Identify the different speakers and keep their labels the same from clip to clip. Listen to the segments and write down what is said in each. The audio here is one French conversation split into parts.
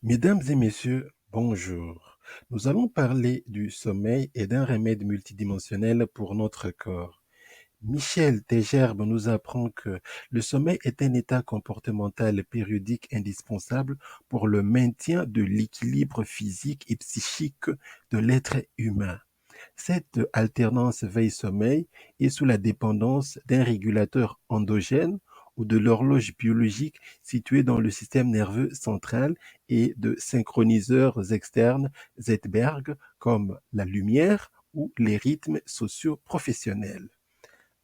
Speaker 1: Mesdames et messieurs, bonjour. Nous allons parler du sommeil et d'un remède multidimensionnel pour notre corps. Michel Tegerbe nous apprend que le sommeil est un état comportemental périodique indispensable pour le maintien de l'équilibre physique et psychique de l'être humain. Cette alternance veille-sommeil est sous la dépendance d'un régulateur endogène ou de l'horloge biologique située dans le système nerveux central et de synchroniseurs externes Zeitberg comme la lumière ou les rythmes sociaux professionnels.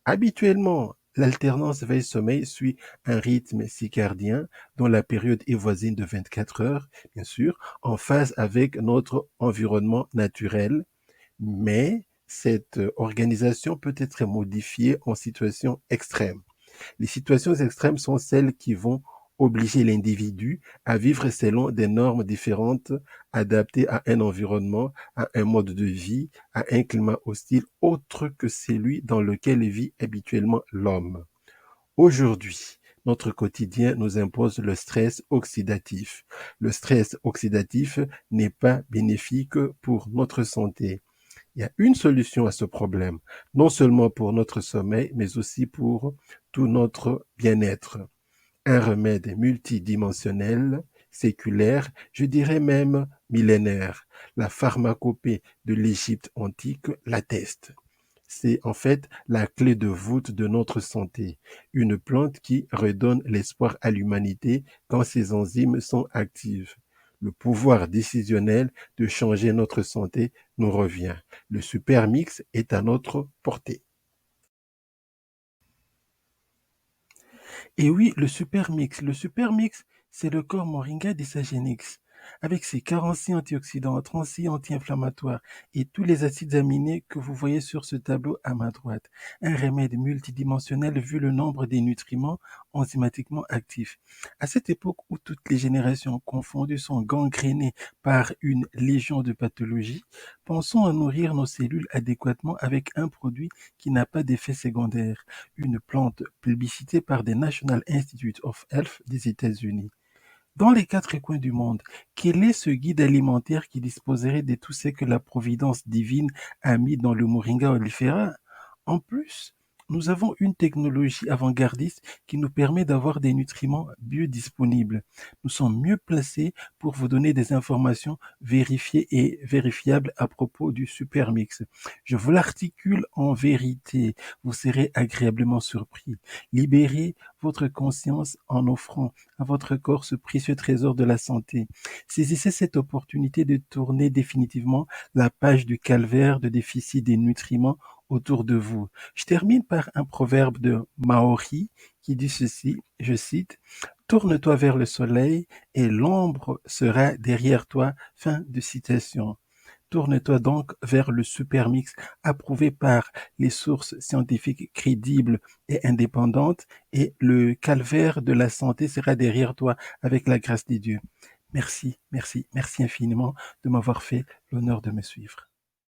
Speaker 1: Habituellement, l'alternance veille-sommeil suit un rythme circadien dont la période est voisine de 24 heures, bien sûr, en phase avec notre environnement naturel, mais cette organisation peut être modifiée en situations extrêmes. Les situations extrêmes sont celles qui vont obliger l'individu à vivre selon des normes différentes, adaptées à un environnement, à un mode de vie, à un climat hostile autre que celui dans lequel vit habituellement l'homme. Aujourd'hui, notre quotidien nous impose le stress oxydatif. Le stress oxydatif n'est pas bénéfique pour notre santé. Il y a une solution à ce problème, non seulement pour notre sommeil, mais aussi pour tout notre bien-être. Un remède multidimensionnel, séculaire, je dirais même millénaire. La pharmacopée de l'Égypte antique l'atteste. C'est en fait la clé de voûte de notre santé, une plante qui redonne l'espoir à l'humanité quand ses enzymes sont actives. Le pouvoir décisionnel de changer notre santé nous revient. Le super mix est à notre portée. Et oui, le super mix, c'est le corps Moringa Desagenix. Avec ses 46 antioxydants, 36 anti-inflammatoires et tous les acides aminés que vous voyez sur ce tableau à ma droite. Un remède multidimensionnel vu le nombre des nutriments enzymatiquement actifs. À cette époque où toutes les générations confondues sont gangrénées par une légion de pathologies, pensons à nourrir nos cellules adéquatement avec un produit qui n'a pas d'effet secondaire, une plante plébiscitée par des National Institute of Health des États-Unis. Dans les quatre coins du monde, quel est ce guide alimentaire qui disposerait de tout ce que la providence divine a mis dans le Moringa oleifera? En plus, nous avons une technologie avant-gardiste qui nous permet d'avoir des nutriments biodisponibles. Nous sommes mieux placés pour vous donner des informations vérifiées et vérifiables à propos du Supermix. Je vous l'articule en vérité. Vous serez agréablement surpris. Libérez votre conscience en offrant à votre corps ce précieux trésor de la santé. Saisissez cette opportunité de tourner définitivement la page du calvaire de déficit des nutriments autour de vous. Je termine par un proverbe de Maori qui dit ceci, je cite, tourne-toi vers le soleil et l'ombre sera derrière toi. Fin de citation. Tourne-toi donc vers le supermix approuvé par les sources scientifiques crédibles et indépendantes et le calvaire de la santé sera derrière toi avec la grâce des dieux. Merci, merci, merci infiniment de m'avoir fait l'honneur de me suivre.